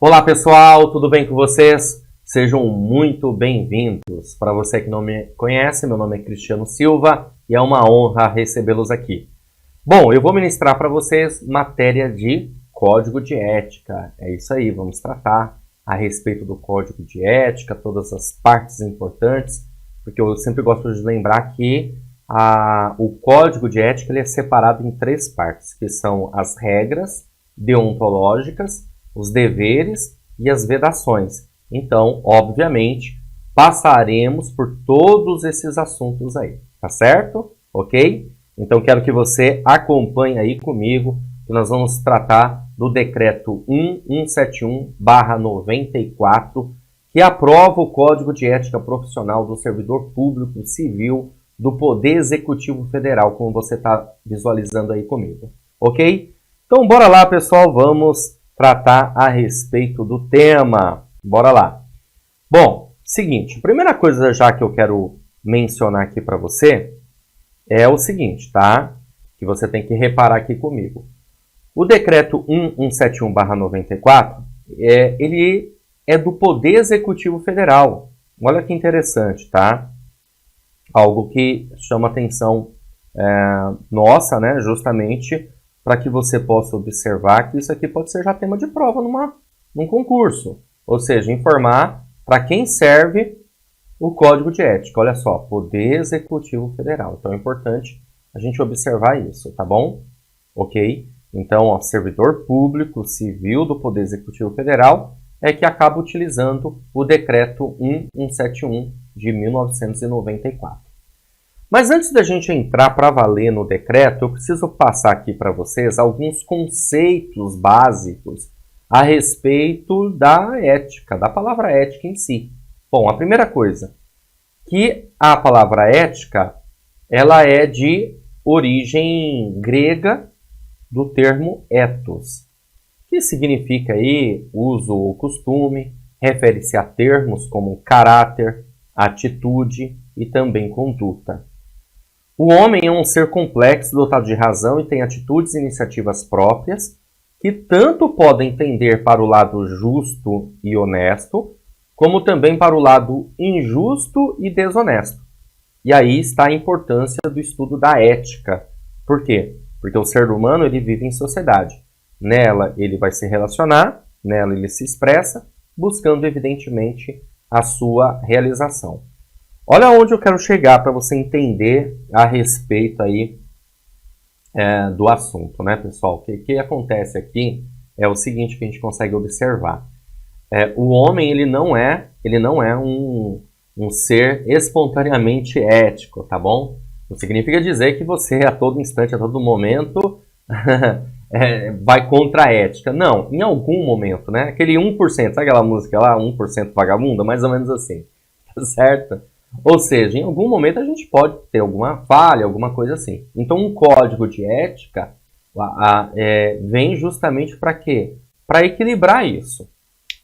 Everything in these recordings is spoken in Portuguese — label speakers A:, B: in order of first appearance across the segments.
A: Olá pessoal, tudo bem com vocês? Sejam muito bem-vindos. Para você que não me conhece, meu nome é Cristiano Silva e é uma honra recebê-los aqui. Bom, eu vou ministrar para vocês matéria de código de ética. É isso aí, vamos tratar a respeito do código de ética, todas as partes importantes, porque eu sempre gosto de lembrar que o código de ética ele é separado em três partes, que são as regras deontológicas, os deveres e as vedações. Então, obviamente, passaremos por todos esses assuntos aí, tá certo? Ok? Então, quero que você acompanhe aí comigo, que nós vamos tratar do decreto 1171/94, que aprova o Código de Ética Profissional do Servidor Público Civil do Poder Executivo Federal, como você está visualizando aí comigo, ok? Então, bora lá, pessoal, vamos tratar a respeito do tema. Bora lá. Bom, seguinte, a primeira coisa já que eu quero mencionar aqui para você é o seguinte, tá? Que você tem que reparar aqui comigo. O decreto 1171/94, ele é do Poder Executivo Federal. Olha que interessante, tá? Algo que chama atenção nossa, né? Justamente para que você possa observar que isso aqui pode ser já tema de prova num concurso. Ou seja, informar para quem serve o Código de Ética. Olha só, Poder Executivo Federal. Então é importante a gente observar isso, tá bom? Ok? Então, ó, servidor público civil do Poder Executivo Federal é que acaba utilizando o decreto 1171 de 1994. Mas antes da gente entrar para valer no decreto, eu preciso passar aqui para vocês alguns conceitos básicos a respeito da ética, da palavra ética em si. Bom, a primeira coisa, que a palavra ética, ela é de origem grega do termo ethos, que significa aí uso ou costume, refere-se a termos como caráter, atitude e também conduta. O homem é um ser complexo, dotado de razão e tem atitudes e iniciativas próprias que tanto podem tender para o lado justo e honesto, como também para o lado injusto e desonesto. E aí está a importância do estudo da ética. Por quê? Porque o ser humano ele vive em sociedade. Nela ele vai se relacionar, nela ele se expressa, buscando evidentemente a sua realização. Olha onde eu quero chegar para você entender a respeito aí do assunto, né, pessoal? O que acontece aqui é o seguinte que a gente consegue observar. O homem ele não é um ser espontaneamente ético, tá bom? Não significa dizer que você a todo instante, a todo momento vai contra a ética. Não, em algum momento, né? Aquele 1%, sabe aquela música lá, 1% vagabunda? Mais ou menos assim, tá certo? Ou seja, em algum momento a gente pode ter alguma falha, alguma coisa assim. Então, um código de ética vem justamente para quê? Para equilibrar isso.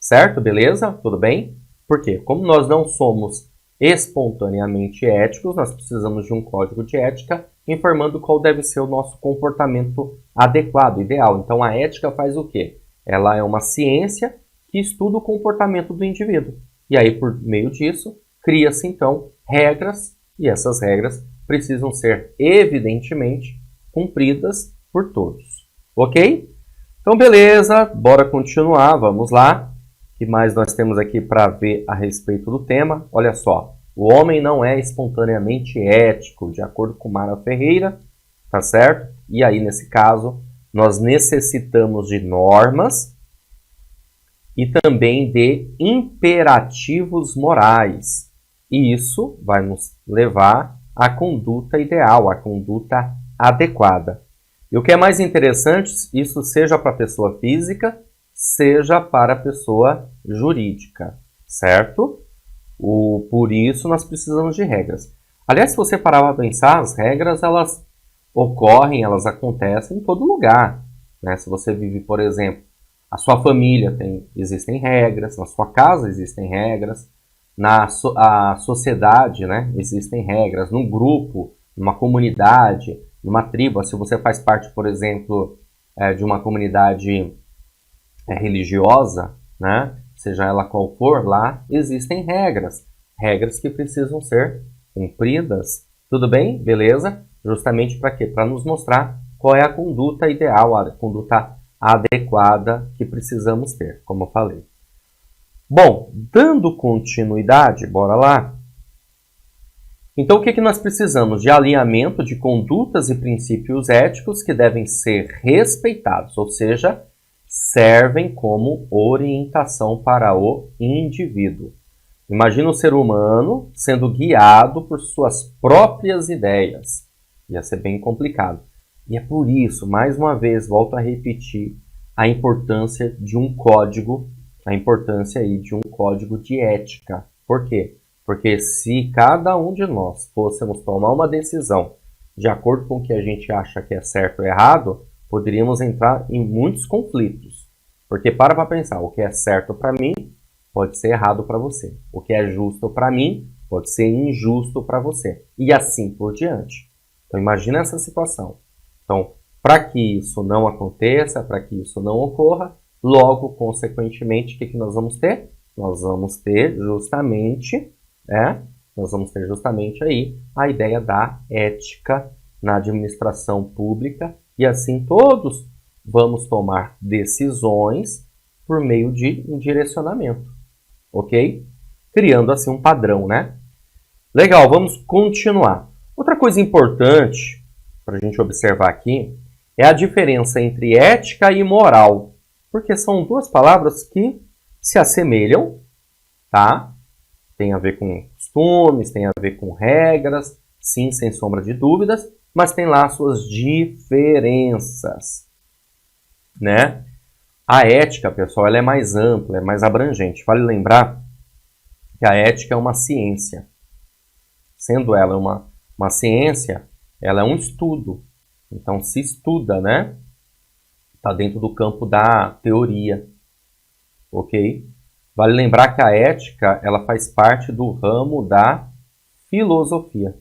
A: Certo? Beleza? Tudo bem? Por quê? Como nós não somos espontaneamente éticos, nós precisamos de um código de ética informando qual deve ser o nosso comportamento adequado, ideal. Então, a ética faz o quê? Ela é uma ciência que estuda o comportamento do indivíduo. E aí, por meio disso, cria-se, então, regras, e essas regras precisam ser, evidentemente, cumpridas por todos. Ok? Então, beleza, bora continuar, vamos lá. O que mais nós temos aqui para ver a respeito do tema? Olha só, o homem não é espontaneamente ético, de acordo com Mara Ferreira, tá certo? E aí, nesse caso, nós necessitamos de normas e também de imperativos morais. E isso vai nos levar à conduta ideal, à conduta adequada. E o que é mais interessante, isso seja para a pessoa física, seja para a pessoa jurídica, certo? Por isso nós precisamos de regras. Aliás, se você parar para pensar, as regras elas ocorrem, elas acontecem em todo lugar, né? Se você vive, por exemplo, a sua família existem regras, na sua casa existem regras, na sociedade, né, existem regras, num grupo, numa comunidade, numa tribo. Se você faz parte, por exemplo, de uma comunidade religiosa, né? Seja ela qual for, lá existem regras. Regras que precisam ser cumpridas. Tudo bem? Beleza? Justamente para quê? Para nos mostrar qual é a conduta ideal, a conduta adequada que precisamos ter, como eu falei. Bom, dando continuidade, bora lá? Então, o que nós precisamos? De alinhamento de condutas e princípios éticos que devem ser respeitados, ou seja, servem como orientação para o indivíduo. Imagina o ser humano sendo guiado por suas próprias ideias. Ia ser bem complicado. E é por isso, mais uma vez, volto a repetir a importância de um código, a importância aí de um código de ética. Por quê? Porque se cada um de nós fôssemos tomar uma decisão de acordo com o que a gente acha que é certo ou errado, poderíamos entrar em muitos conflitos. Porque para pensar, o que é certo para mim pode ser errado para você. O que é justo para mim pode ser injusto para você. E assim por diante. Então imagina essa situação. Então, para que isso não aconteça, para que isso não ocorra, logo, consequentemente, o que nós vamos ter? Nós vamos ter justamente aí a ideia da ética na administração pública e assim todos vamos tomar decisões por meio de um direcionamento, ok? Criando assim um padrão, né? Legal, vamos continuar. Outra coisa importante para a gente observar aqui é a diferença entre ética e moral, porque são duas palavras que se assemelham, tá? Tem a ver com costumes, tem a ver com regras, sim, sem sombra de dúvidas, mas tem lá suas diferenças, né? A ética, pessoal, ela é mais ampla, é mais abrangente. Vale lembrar que a ética é uma ciência. Sendo ela uma ciência, ela é um estudo. Então, se estuda, né? Está dentro do campo da teoria, ok? Vale lembrar que a ética ela faz parte do ramo da filosofia.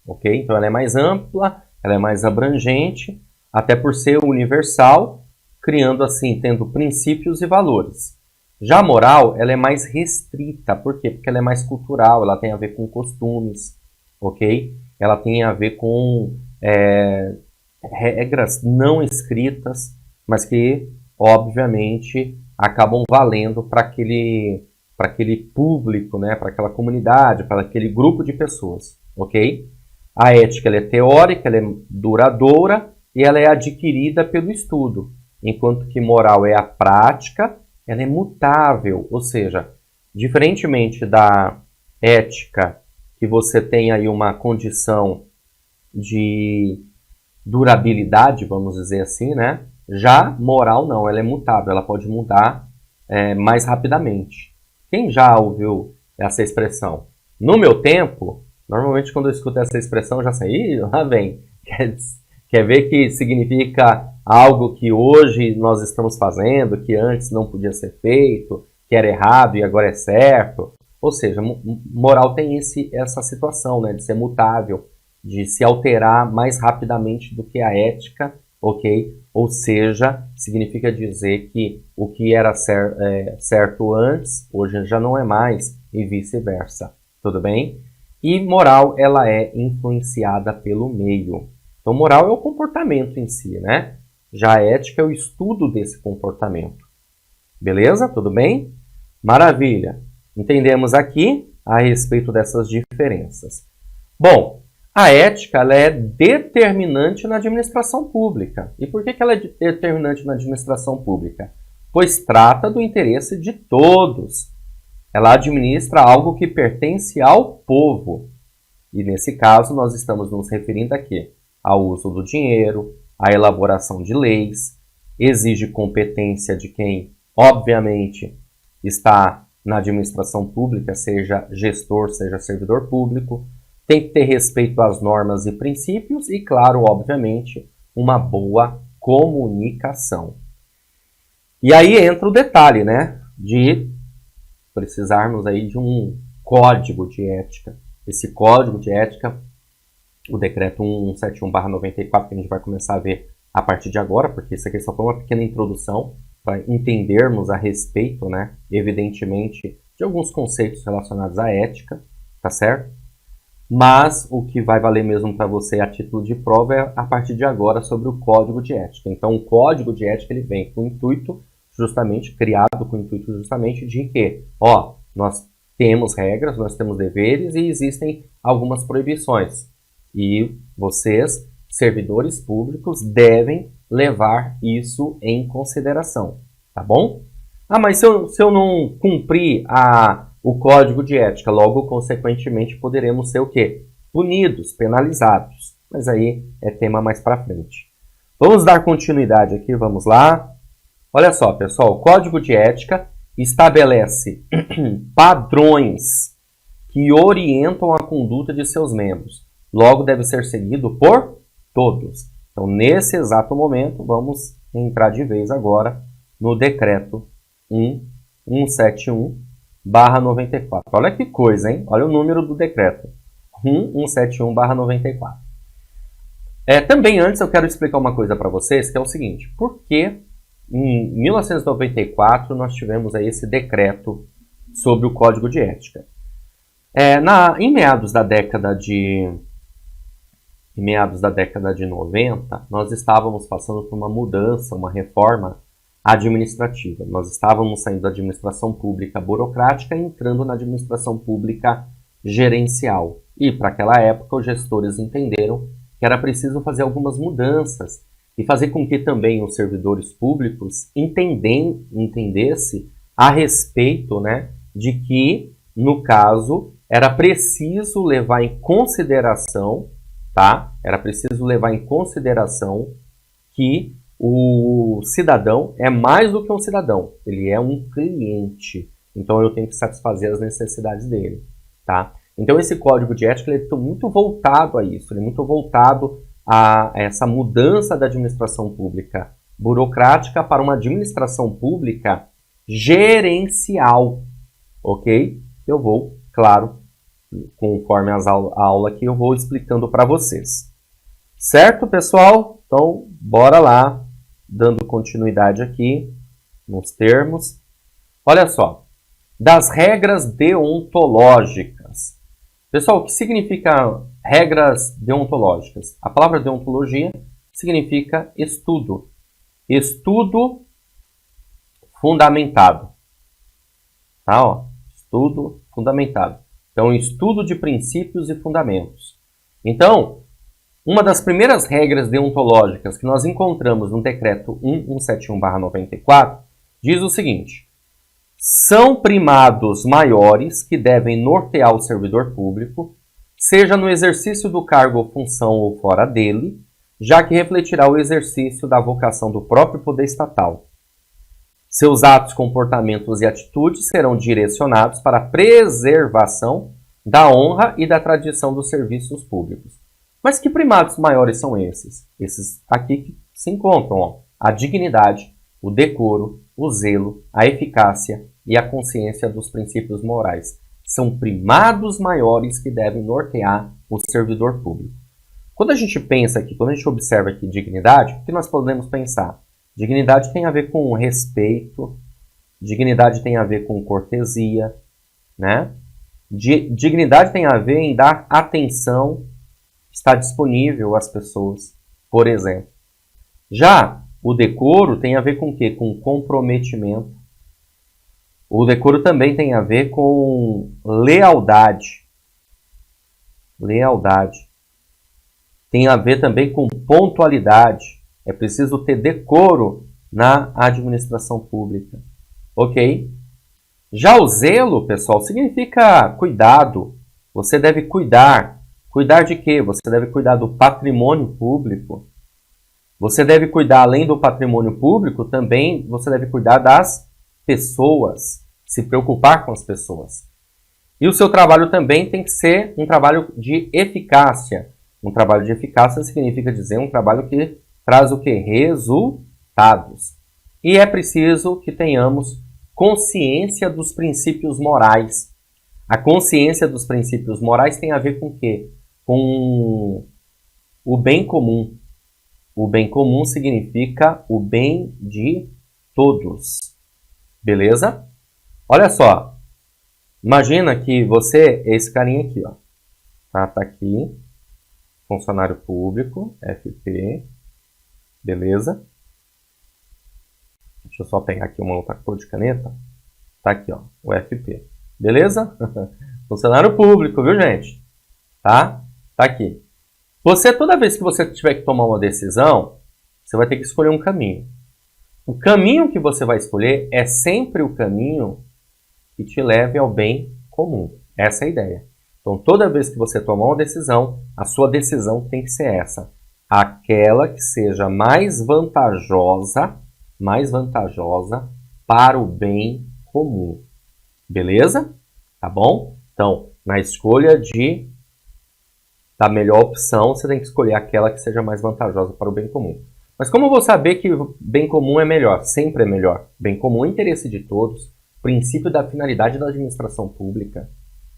A: Ok? Então ela é mais ampla, ela é mais abrangente, até por ser universal, criando assim, tendo princípios e valores. Já a moral, ela é mais restrita. Por quê? Porque ela é mais cultural, ela tem a ver com costumes, ok? Ela tem a ver com regras não escritas, mas que obviamente acabam valendo para aquele público, né? Para aquela comunidade, para aquele grupo de pessoas, ok? A ética ela é teórica, ela é duradoura e ela é adquirida pelo estudo, enquanto que moral é a prática, ela é mutável, ou seja, diferentemente da ética, que você tem aí uma condição de durabilidade, vamos dizer assim, né? Já moral não, ela é mutável, ela pode mudar mais rapidamente. Quem já ouviu essa expressão? No meu tempo, normalmente quando eu escuto essa expressão, eu já sei, lá vem. Quer ver que significa algo que hoje nós estamos fazendo, que antes não podia ser feito, que era errado e agora é certo. Ou seja, moral tem essa situação, né, de ser mutável, de se alterar mais rapidamente do que a ética, ok? Ou seja, significa dizer que o que era certo antes, hoje já não é mais, e vice-versa. Tudo bem? E moral, ela é influenciada pelo meio. Então, moral é o comportamento em si, né? Já a ética é o estudo desse comportamento. Beleza? Tudo bem? Maravilha! Entendemos aqui a respeito dessas diferenças. Bom, a ética ela é determinante na administração pública. E por que ela é determinante na administração pública? Pois trata do interesse de todos. Ela administra algo que pertence ao povo. E nesse caso nós estamos nos referindo a quê? Ao uso do dinheiro, à elaboração de leis, exige competência de quem, obviamente, está na administração pública, seja gestor, seja servidor público, tem que ter respeito às normas e princípios e, claro, obviamente, uma boa comunicação. E aí entra o detalhe, né, de precisarmos aí de um código de ética. Esse código de ética, o decreto 171/94, que a gente vai começar a ver a partir de agora, porque isso aqui só foi uma pequena introdução, para entendermos a respeito, né, evidentemente, de alguns conceitos relacionados à ética, tá certo? Mas o que vai valer mesmo para você a título de prova é a partir de agora sobre o código de ética. Então, o código de ética ele vem com o intuito justamente, criado com o intuito justamente de que, ó, nós temos regras, nós temos deveres e existem algumas proibições. E vocês, servidores públicos, devem levar isso em consideração, tá bom? Ah, mas se eu não cumprir o código de ética, logo, consequentemente, poderemos ser o quê? Punidos, penalizados. Mas aí é tema mais para frente. Vamos dar continuidade aqui, vamos lá. Olha só, pessoal, o código de ética estabelece padrões que orientam a conduta de seus membros. Logo, deve ser seguido por todos. Então, nesse exato momento, vamos entrar de vez agora no decreto 1171/94. Olha que coisa, hein? Olha o número do decreto. 1171/94. Também antes eu quero explicar uma coisa para vocês, que é o seguinte. Por que em 1994 nós tivemos aí esse decreto sobre o Código de Ética? Em meados da década de 90, nós estávamos passando por uma mudança, uma reforma administrativa. Nós estávamos saindo da administração pública burocrática e entrando na administração pública gerencial. E para aquela época os gestores entenderam que era preciso fazer algumas mudanças e fazer com que também os servidores públicos entendessem a respeito, né, de que, no caso, era preciso levar em consideração, tá? Era preciso levar em consideração que o cidadão é mais do que um cidadão, ele é um cliente. Então eu tenho que satisfazer as necessidades dele, tá? Então esse código de ética ele é muito voltado a isso, ele é muito voltado a essa mudança da administração pública burocrática para uma administração pública gerencial, ok? Eu vou, claro, conforme a aula aqui, eu vou explicando para vocês. Certo, pessoal? Então, bora lá, dando continuidade aqui nos termos. Olha só, das regras deontológicas. Pessoal, o que significa regras deontológicas? A palavra deontologia significa estudo. Estudo fundamentado. Tá, ó, estudo fundamentado. Então, estudo de princípios e fundamentos. Então, uma das primeiras regras deontológicas que nós encontramos no decreto 1171/94 diz o seguinte: são primados maiores que devem nortear o servidor público, seja no exercício do cargo ou função ou fora dele, já que refletirá o exercício da vocação do próprio poder estatal. Seus atos, comportamentos e atitudes serão direcionados para a preservação da honra e da tradição dos serviços públicos. Mas que primados maiores são esses? Esses aqui que se encontram, ó, a dignidade, o decoro, o zelo, a eficácia e a consciência dos princípios morais. São primados maiores que devem nortear o servidor público. Quando a gente pensa aqui, quando a gente observa aqui dignidade, o que nós podemos pensar? Dignidade tem a ver com respeito, dignidade tem a ver com cortesia, né? Dignidade tem a ver em dar atenção, estar disponível às pessoas, por exemplo. Já o decoro tem a ver com o quê? Com comprometimento. O decoro também tem a ver com lealdade. Lealdade. Tem a ver também com pontualidade. É preciso ter decoro na administração pública. Ok? Já o zelo, pessoal, significa cuidado. Você deve cuidar. Cuidar de quê? Você deve cuidar do patrimônio público. Você deve cuidar, além do patrimônio público, também você deve cuidar das pessoas. Se preocupar com as pessoas. E o seu trabalho também tem que ser um trabalho de eficácia. Um trabalho de eficácia significa dizer um trabalho que traz o quê? Resultados. E é preciso que tenhamos consciência dos princípios morais. A consciência dos princípios morais tem a ver com o quê? Com o bem comum. O bem comum significa o bem de todos. Beleza? Olha só. Imagina que você é esse carinha aqui, ó. Tá aqui. Funcionário público, FP. Beleza? Deixa eu só pegar aqui uma outra cor de caneta. Tá aqui, ó. O FP. Beleza? Funcionário público, viu, gente? Tá? Tá aqui. Você, toda vez que você tiver que tomar uma decisão, você vai ter que escolher um caminho. O caminho que você vai escolher é sempre o caminho que te leve ao bem comum. Essa é a ideia. Então, toda vez que você tomar uma decisão, a sua decisão tem que ser essa. Aquela que seja mais vantajosa para o bem comum. Beleza? Tá bom? Então, na escolha da melhor opção, você tem que escolher aquela que seja mais vantajosa para o bem comum. Mas como eu vou saber que o bem comum é melhor? Sempre é melhor. Bem comum é interesse de todos. Princípio da finalidade da administração pública.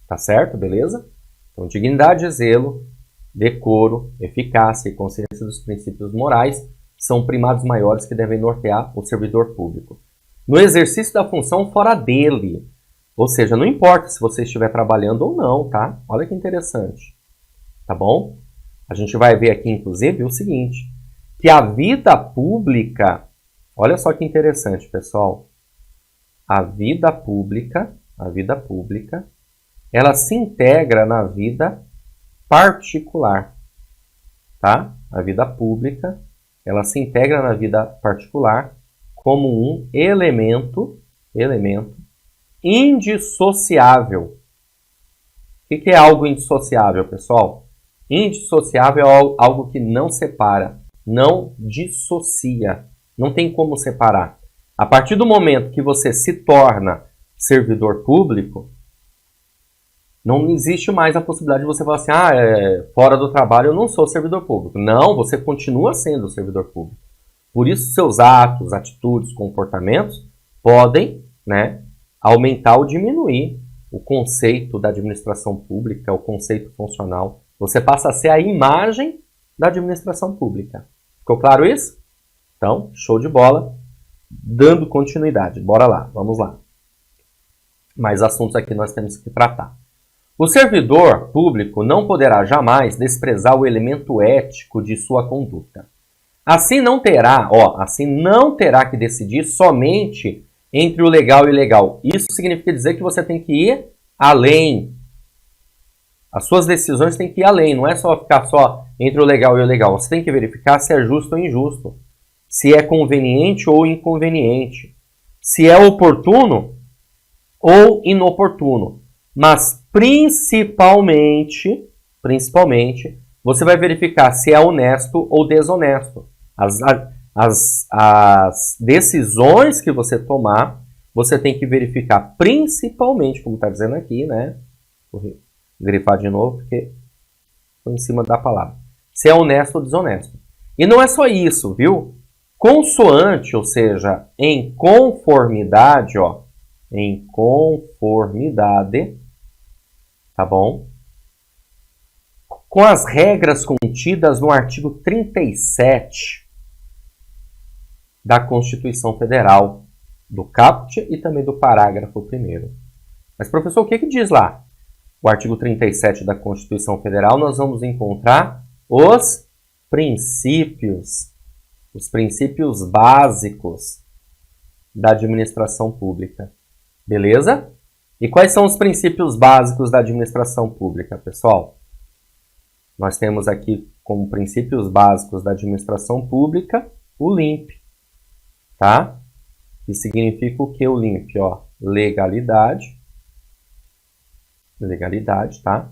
A: Tá certo? Beleza? Então, dignidade, zelo, decoro, eficácia e consciência dos princípios morais são primados maiores que devem nortear o servidor público. No exercício da função fora dele. Ou seja, não importa se você estiver trabalhando ou não, tá? Olha que interessante. Tá bom? A gente vai ver aqui, inclusive, o seguinte, que a vida pública, olha só que interessante, pessoal, a vida pública, ela se integra na vida particular, tá? A vida pública, ela se integra na vida particular como um elemento indissociável. O que é algo indissociável, pessoal? Indissociável é algo que não separa, não dissocia, não tem como separar. A partir do momento que você se torna servidor público, não existe mais a possibilidade de você falar assim, fora do trabalho eu não sou servidor público. Não, você continua sendo servidor público. Por isso, seus atos, atitudes, comportamentos podem, né, aumentar ou diminuir o conceito da administração pública, o conceito funcional. Você passa a ser a imagem da administração pública. Ficou claro isso? Então, show de bola. Dando continuidade. Bora lá, vamos lá. Mais assuntos aqui nós temos que tratar. O servidor público não poderá jamais desprezar o elemento ético de sua conduta. Assim não terá que decidir somente entre o legal e o ilegal. Isso significa dizer que você tem que ir além. As suas decisões têm que ir além, não é só ficar só entre o legal e o ilegal. Você tem que verificar se é justo ou injusto, se é conveniente ou inconveniente, se é oportuno ou inoportuno. Mas principalmente, você vai verificar se é honesto ou desonesto. As decisões que você tomar, você tem que verificar principalmente, como está dizendo aqui, né? Vou grifar de novo, porque estou em cima da palavra. Se é honesto ou desonesto. E não é só isso, viu? Consoante, ou seja, em conformidade, tá bom? Com as regras contidas no artigo 37 da Constituição Federal, do caput e também do parágrafo 1º. Mas, professor, o que diz lá? O artigo 37 da Constituição Federal, nós vamos encontrar os princípios básicos da administração pública. Beleza? E quais são os princípios básicos da administração pública, pessoal? Nós temos aqui como princípios básicos da administração pública o LIMP, tá? Que significa o que o LIMP? Legalidade, tá?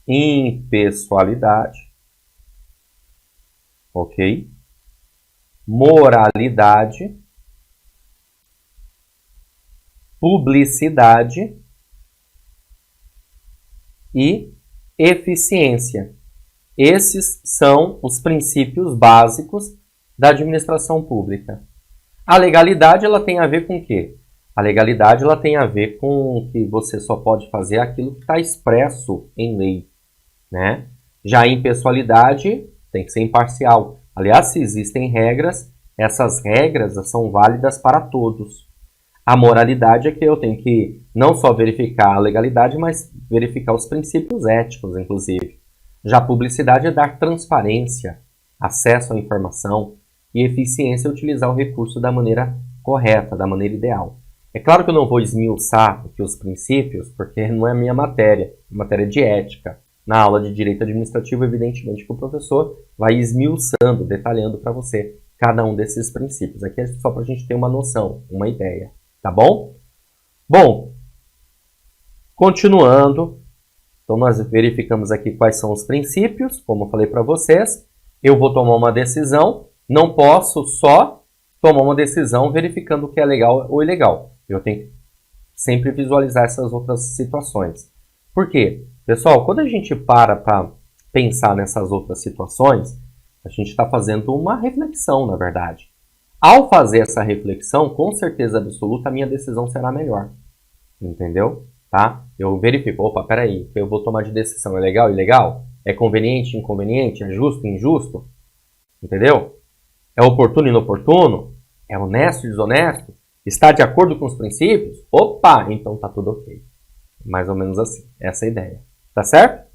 A: Impessoalidade, ok? Moralidade, publicidade e eficiência. Esses são os princípios básicos da administração pública. A legalidade, ela tem a ver com o quê? A legalidade, ela tem a ver com que você só pode fazer aquilo que está expresso em lei, né? Já a impessoalidade tem que ser imparcial. Aliás, se existem regras, essas regras são válidas para todos. A moralidade é que eu tenho que não só verificar a legalidade, mas verificar os princípios éticos, inclusive. Já a publicidade é dar transparência, acesso à informação e eficiência, utilizar o recurso da maneira correta, da maneira ideal. É claro que eu não vou esmiuçar aqui os princípios, porque não é minha matéria, é matéria de ética. Na aula de Direito Administrativo, evidentemente que o professor vai esmiuçando, detalhando para você cada um desses princípios. Aqui é só para a gente ter uma noção, uma ideia, tá bom? Bom, continuando, então nós verificamos aqui quais são os princípios, como eu falei para vocês. Eu vou tomar uma decisão, não posso só tomar uma decisão verificando o que é legal ou ilegal. Eu tenho que sempre visualizar essas outras situações. Por quê? Pessoal, quando a gente para pensar nessas outras situações, a gente está fazendo uma reflexão, na verdade. Ao fazer essa reflexão, com certeza absoluta, a minha decisão será melhor. Entendeu? Tá? Eu verifico, opa, peraí, eu vou tomar de decisão, é legal, ilegal? É conveniente, inconveniente? É justo, injusto? Entendeu? É oportuno, inoportuno? É honesto, desonesto? Está de acordo com os princípios? Opa, então tá tudo ok. Mais ou menos assim, essa é a ideia. Tá certo?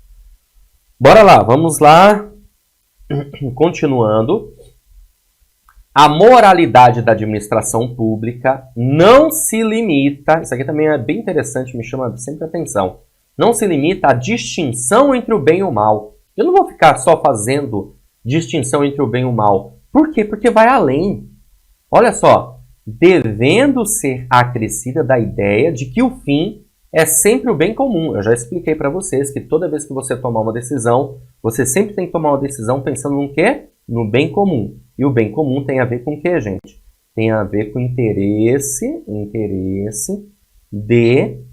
A: Bora lá, vamos lá. Continuando. A moralidade da administração pública não se limita, isso aqui também é bem interessante, me chama sempre a atenção, não se limita à distinção entre o bem e o mal. Eu não vou ficar só fazendo distinção entre o bem e o mal. Por quê? Porque vai além. Olha só, devendo ser acrescida da ideia de que o fim é sempre o bem comum. Eu já expliquei para vocês que toda vez que você tomar uma decisão, você sempre tem que tomar uma decisão pensando no quê? No bem comum. E o bem comum tem a ver com o quê, gente? Tem a ver com interesse de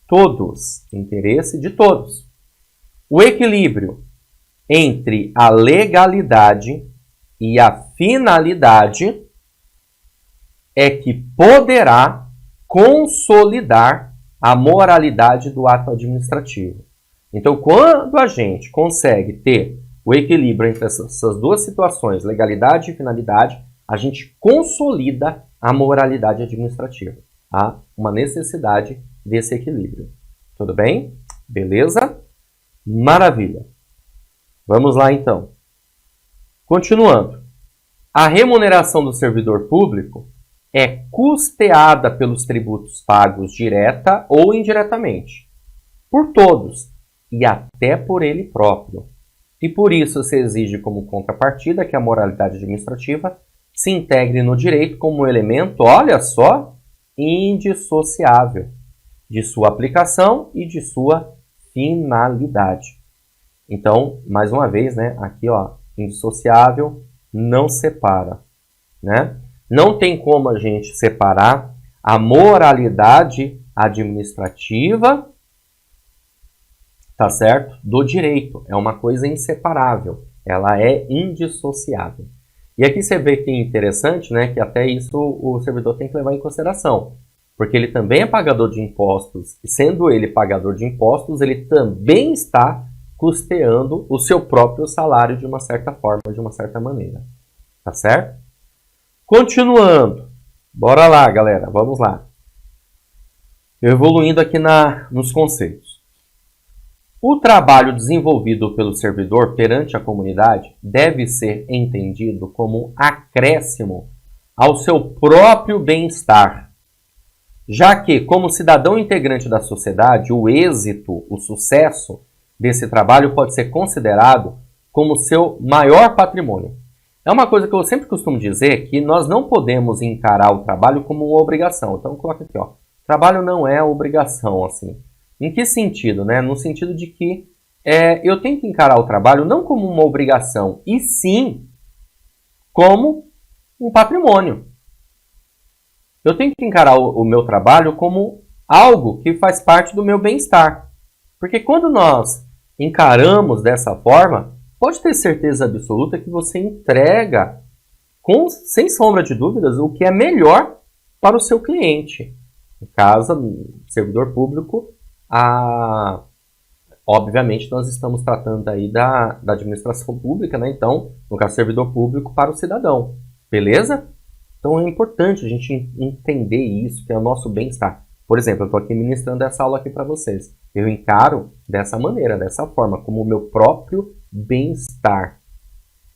A: todos. Interesse de todos. O equilíbrio entre a legalidade e a finalidade é que poderá consolidar a moralidade do ato administrativo. Então, quando a gente consegue ter o equilíbrio entre essas duas situações, legalidade e finalidade, a gente consolida a moralidade administrativa. Há uma necessidade desse equilíbrio. Tudo bem? Beleza? Maravilha. Vamos lá, então. Continuando. A remuneração do servidor público é custeada pelos tributos pagos direta ou indiretamente, por todos e até por ele próprio. E por isso se exige como contrapartida que a moralidade administrativa se integre no direito como um elemento, olha só, indissociável de sua aplicação e de sua finalidade. Então, mais uma vez, né, aqui, ó, indissociável, não separa, né? Não tem como a gente separar a moralidade administrativa, tá certo? Do direito. É uma coisa inseparável. Ela é indissociável. E aqui você vê que é interessante, né? Que até isso o servidor tem que levar em consideração. Porque ele também é pagador de impostos. E sendo ele pagador de impostos, ele também está custeando o seu próprio salário de uma certa forma, de uma certa maneira. Tá certo? Continuando. Bora lá, galera. Vamos lá. Evoluindo aqui nos conceitos. O trabalho desenvolvido pelo servidor perante a comunidade deve ser entendido como um acréscimo ao seu próprio bem-estar, já que, como cidadão integrante da sociedade, o êxito, o sucesso desse trabalho pode ser considerado como seu maior patrimônio. É uma coisa que eu sempre costumo dizer, que nós não podemos encarar o trabalho como uma obrigação. Então, coloca aqui, ó. Trabalho não é obrigação, assim. Em que sentido, né? No sentido de que eu tenho que encarar o trabalho não como uma obrigação, e sim como um patrimônio. Eu tenho que encarar o meu trabalho como algo que faz parte do meu bem-estar. Porque quando nós encaramos dessa forma, pode ter certeza absoluta que você entrega, sem sombra de dúvidas, o que é melhor para o seu cliente. No caso, servidor público, obviamente nós estamos tratando aí da administração pública, né? Então, no caso, servidor público para o cidadão. Beleza? Então é importante a gente entender isso, que é o nosso bem-estar. Por exemplo, eu estou aqui ministrando essa aula aqui para vocês. Eu encaro dessa maneira, dessa forma, como o meu próprio bem-estar,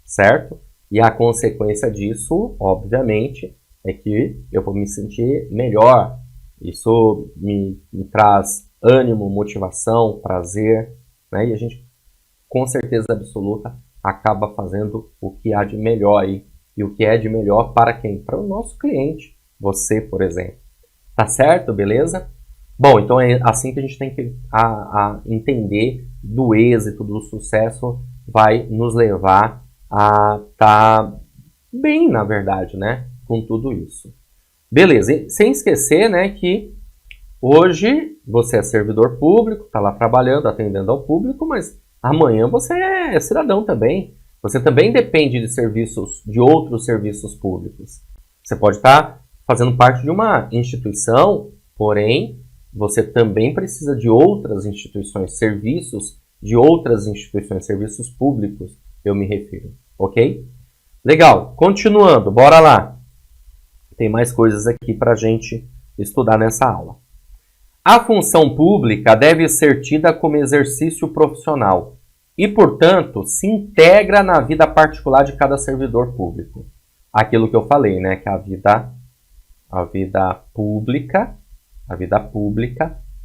A: certo? E a consequência disso, obviamente, é que eu vou me sentir melhor. Isso me traz ânimo, motivação, prazer, né? E a gente, com certeza absoluta, acaba fazendo o que há de melhor aí. E o que é de melhor para quem? Para o nosso cliente, você, por exemplo. Tá certo? Beleza? Bom, então é assim que a gente tem que entender do êxito, do sucesso, vai nos levar a estar bem, na verdade, né? Com tudo isso. Beleza, e sem esquecer, né, que hoje você é servidor público, está lá trabalhando, atendendo ao público, mas amanhã você é cidadão também. Você também depende de serviços, de outros serviços públicos. Você pode estar fazendo parte de uma instituição, porém, você também precisa de outras instituições, serviços de outras instituições, serviços públicos, eu me refiro, ok? Legal, continuando, bora lá. Tem mais coisas aqui para a gente estudar nessa aula. A função pública deve ser tida como exercício profissional e, portanto, se integra na vida particular de cada servidor público. Aquilo que eu falei, né, que a vida pública,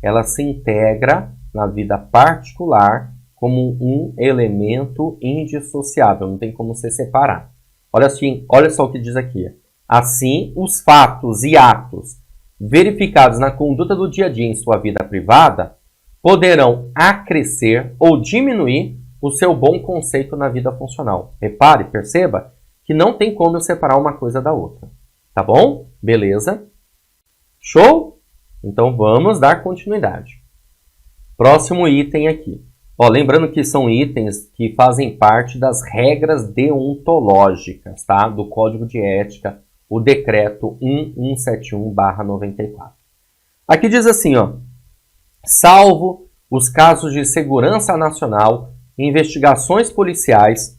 A: ela se integra na vida particular como um elemento indissociável, não tem como se separar. Olha só o que diz aqui. Assim, os fatos e atos verificados na conduta do dia a dia em sua vida privada poderão acrescer ou diminuir o seu bom conceito na vida funcional. Repare, perceba que não tem como eu separar uma coisa da outra. Tá bom? Beleza? Show? Então vamos dar continuidade. Próximo item aqui. Ó, lembrando que são itens que fazem parte das regras deontológicas, tá? Do Código de Ética, o decreto 1171/94. Aqui diz assim, ó, salvo os casos de segurança nacional, investigações policiais,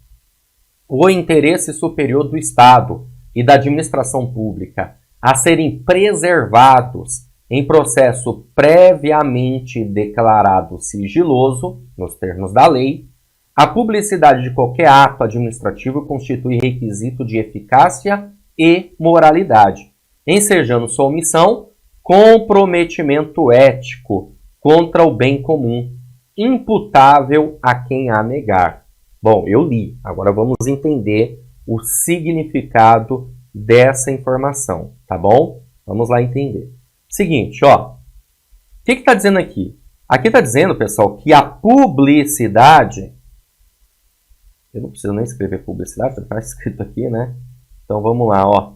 A: o interesse superior do Estado e da administração pública a serem preservados em processo previamente declarado sigiloso, nos termos da lei, a publicidade de qualquer ato administrativo constitui requisito de eficácia e moralidade, ensejando sua omissão comprometimento ético contra o bem comum, imputável a quem a negar. Bom, eu li. Agora vamos entender o significado dessa informação, tá bom? Vamos lá entender. Seguinte, ó. O que está dizendo aqui? Aqui está dizendo, pessoal, que a publicidade... Eu não preciso nem escrever publicidade, está escrito aqui, né? Então vamos lá, ó.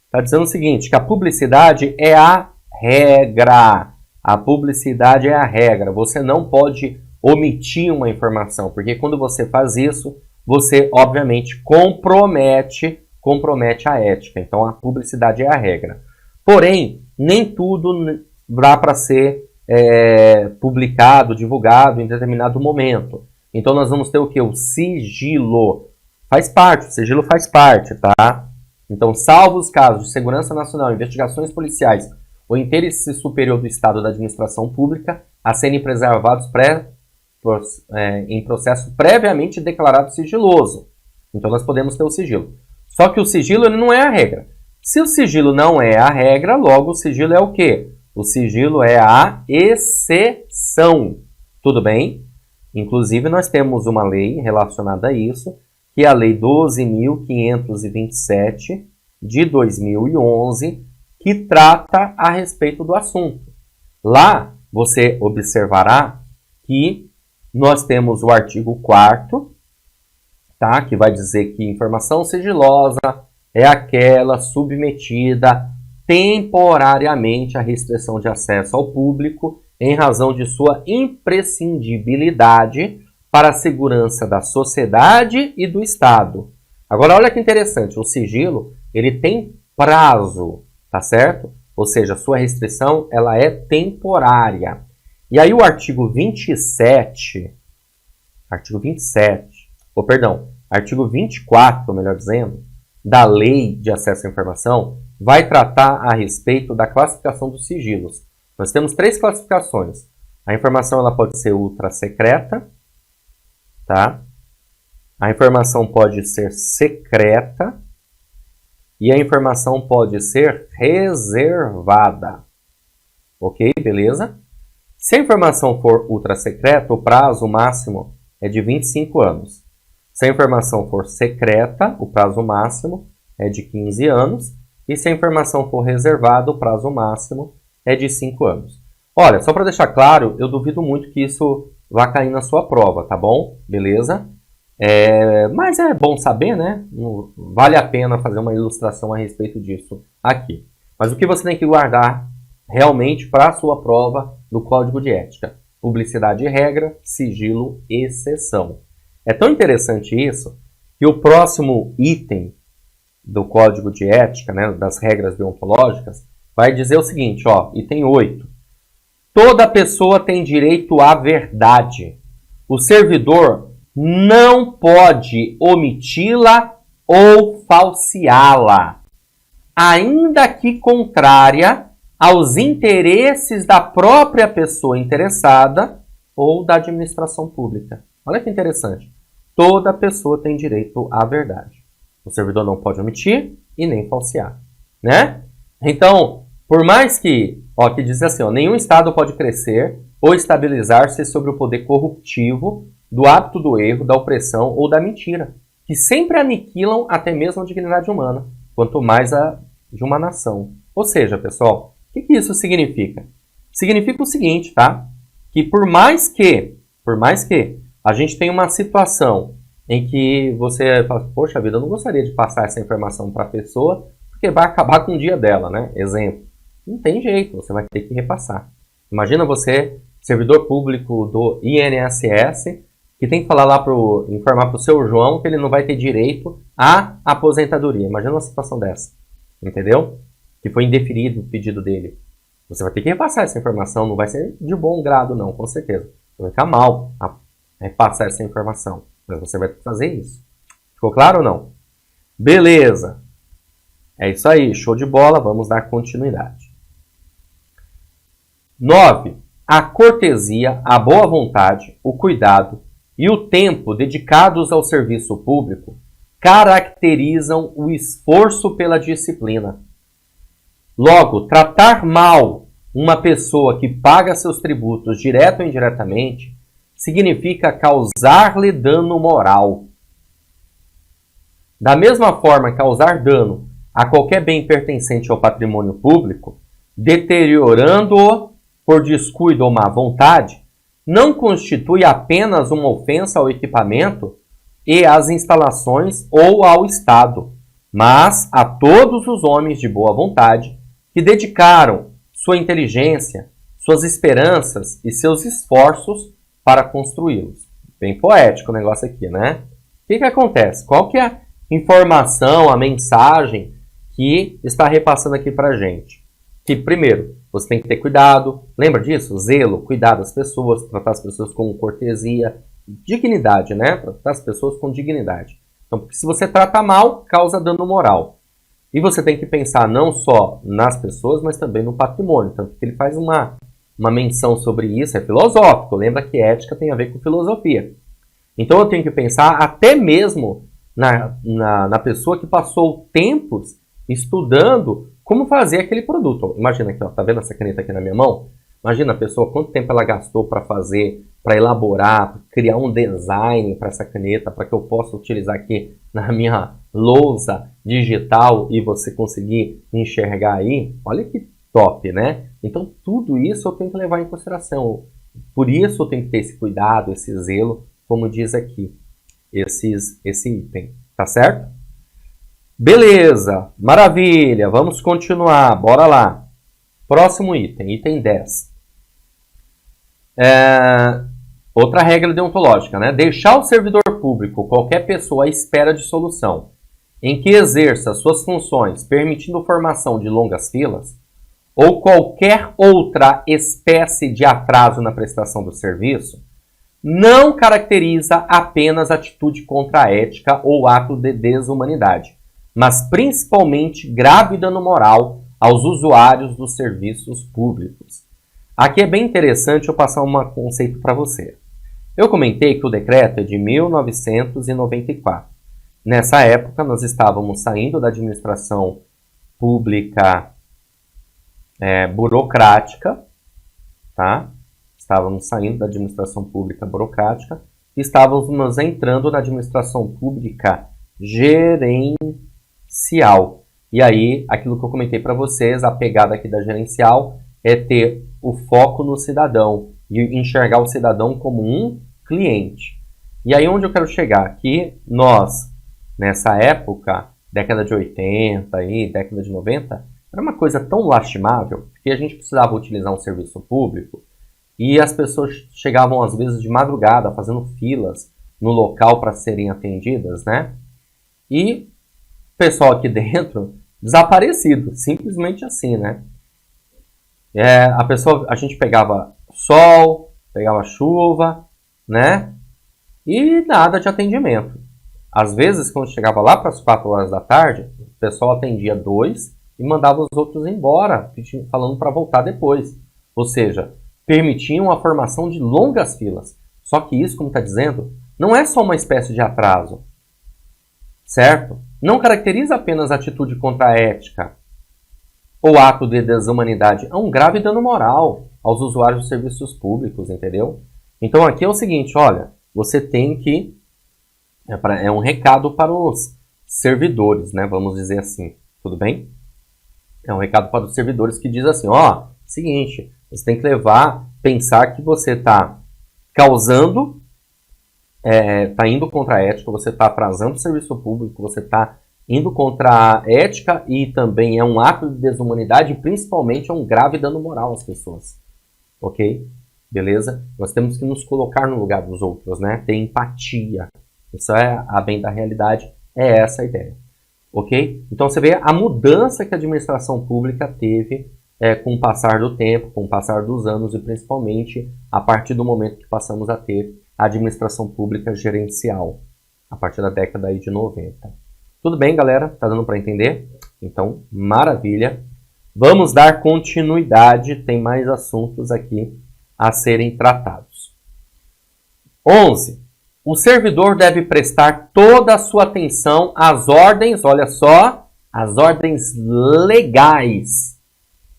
A: Está dizendo o seguinte, que a publicidade é a regra. A publicidade é a regra. Você não pode omitir uma informação, porque quando você faz isso, você, obviamente, compromete a ética. Então, a publicidade é a regra. Porém, nem tudo dá para ser publicado, divulgado em determinado momento. Então, nós vamos ter o quê? O sigilo. O sigilo faz parte, tá? Então, salvo os casos de segurança nacional, investigações policiais ou interesse superior do Estado da administração pública a serem preservados em processo previamente declarado sigiloso. Então, nós podemos ter o sigilo. Só que o sigilo ele não é a regra. Se o sigilo não é a regra, logo o sigilo é o quê? O sigilo é a exceção. Tudo bem? Inclusive, nós temos uma lei relacionada a isso, que é a Lei 12.527 de 2011, que trata a respeito do assunto. Lá, você observará que nós temos o artigo 4º, tá? Que vai dizer que informação sigilosa é aquela submetida temporariamente à restrição de acesso ao público em razão de sua imprescindibilidade para a segurança da sociedade e do Estado. Agora, olha que interessante, o sigilo ele tem prazo, tá certo? Ou seja, a sua restrição ela é temporária. E aí o artigo 24, melhor dizendo, da Lei de Acesso à Informação vai tratar a respeito da classificação dos sigilos. Nós temos 3 classificações. A informação ela pode ser ultra secreta, tá? A informação pode ser secreta e a informação pode ser reservada. Ok? Beleza? Se a informação for ultra secreta, o prazo máximo é de 25 anos. Se a informação for secreta, o prazo máximo é de 15 anos. E se a informação for reservada, o prazo máximo é de 5 anos. Olha, só para deixar claro, eu duvido muito que isso vá cair na sua prova, tá bom? Beleza? Mas é bom saber, né? Vale a pena fazer uma ilustração a respeito disso aqui. Mas o que você tem que guardar realmente para a sua prova do Código de Ética? Publicidade e regra, sigilo e exceção. É tão interessante isso que o próximo item do Código de Ética, né, das regras deontológicas, vai dizer o seguinte, ó, item 8. Toda pessoa tem direito à verdade. O servidor não pode omiti-la ou falseá-la, ainda que contrária aos interesses da própria pessoa interessada ou da administração pública. Olha que interessante. Toda pessoa tem direito à verdade. O servidor não pode omitir e nem falsear, né? Então, por mais que, que diz assim, nenhum Estado pode crescer ou estabilizar-se sobre o poder corruptivo do hábito do erro, da opressão ou da mentira, que sempre aniquilam até mesmo a dignidade humana, quanto mais a de uma nação. Ou seja, pessoal, o que isso significa? Significa o seguinte, tá? Que por mais que a gente tenha uma situação em que você fala, poxa vida, eu não gostaria de passar essa informação para a pessoa, porque vai acabar com o dia dela, né? Exemplo. Não tem jeito, você vai ter que repassar. Imagina você, servidor público do INSS, que tem que falar lá informar para o seu João que ele não vai ter direito à aposentadoria. Imagina uma situação dessa, entendeu? Que foi indeferido o pedido dele. Você vai ter que repassar essa informação, não vai ser de bom grado não, com certeza. Você vai ficar mal a repassar essa informação, mas você vai fazer isso. Ficou claro ou não? Beleza. É isso aí, show de bola, vamos dar continuidade. 9. A cortesia, a boa vontade, o cuidado e o tempo dedicados ao serviço público caracterizam o esforço pela disciplina. Logo, tratar mal uma pessoa que paga seus tributos direto ou indiretamente significa causar-lhe dano moral. Da mesma forma, causar dano a qualquer bem pertencente ao patrimônio público, deteriorando-o por descuido ou má vontade, não constitui apenas uma ofensa ao equipamento e às instalações ou ao Estado, mas a todos os homens de boa vontade que dedicaram sua inteligência, suas esperanças e seus esforços para construí-los. Bem poético o negócio aqui, né? O que acontece? Qual que é a informação, a mensagem que está repassando aqui para a gente? Que, primeiro, você tem que ter cuidado. Lembra disso? Zelo, cuidar das pessoas, tratar as pessoas com cortesia, dignidade, né? Tratar as pessoas com dignidade. Então, porque se você trata mal, causa dano moral. E você tem que pensar não só nas pessoas, mas também no patrimônio. Tanto que ele faz uma menção sobre isso, é filosófico. Lembra que ética tem a ver com filosofia. Então eu tenho que pensar até mesmo na pessoa que passou tempos estudando como fazer aquele produto. Imagina aqui, ó, tá vendo essa caneta aqui na minha mão? Imagina a pessoa, quanto tempo ela gastou para fazer, para elaborar, pra criar um design para essa caneta, para que eu possa utilizar aqui na minha lousa digital e você conseguir enxergar aí. Olha que top, né? Então tudo isso eu tenho que levar em consideração. Por isso eu tenho que ter esse cuidado, esse zelo, como diz aqui, esse item, tá certo? Beleza, maravilha, vamos continuar, bora lá. Próximo item, item 10. Outra regra deontológica, né? Deixar o servidor público, qualquer pessoa à espera de solução, em que exerça suas funções, permitindo formação de longas filas, ou qualquer outra espécie de atraso na prestação do serviço, não caracteriza apenas atitude contra a ética ou ato de desumanidade, mas principalmente grave dano moral aos usuários dos serviços públicos. Aqui é bem interessante eu passar um conceito para você. Eu comentei que o decreto é de 1994. Nessa época, nós estávamos saindo da administração pública burocrática, tá? Estávamos saindo da administração pública burocrática e estávamos entrando na administração pública gerencial. E aí, aquilo que eu comentei para vocês, a pegada aqui da gerencial é ter o foco no cidadão e enxergar o cidadão como um cliente. E aí, onde eu quero chegar? Aqui, nós, nessa época, década de 80 e década de 90, era uma coisa tão lastimável que a gente precisava utilizar um serviço público e as pessoas chegavam, às vezes, de madrugada, fazendo filas no local para serem atendidas, né? E o pessoal aqui dentro desaparecido, simplesmente assim, né? A gente pegava sol, pegava chuva, né? E nada de atendimento. Às vezes, quando chegava lá para as 4 horas da tarde, o pessoal atendia 2 e mandava os outros embora, falando para voltar depois. Ou seja, permitiam a formação de longas filas. Só que isso, como está dizendo, não é só uma espécie de atraso, certo? Não caracteriza apenas atitude contra a ética ou ato de desumanidade. É um grave dano moral aos usuários de serviços públicos, entendeu? Então aqui é o seguinte, olha, você tem que... É um recado para os servidores, né? Vamos dizer assim, tudo bem? É um recado para os servidores que diz assim, ó, seguinte, você tem que pensar que você está causando, está indo contra a ética, você está atrasando o serviço público, você está indo contra a ética e também é um ato de desumanidade e principalmente é um grave dano moral às pessoas. Ok? Beleza? Nós temos que nos colocar no lugar dos outros, né? Ter empatia. Isso é a bem da realidade, é essa a ideia. Ok? Então você vê a mudança que a administração pública teve com o passar do tempo, com o passar dos anos e principalmente a partir do momento que passamos a ter a administração pública gerencial, a partir da década aí de 90. Tudo bem, galera? Tá dando para entender? Então, maravilha. Vamos dar continuidade, tem mais assuntos aqui a serem tratados. 11. O servidor deve prestar toda a sua atenção às ordens, olha só, às ordens legais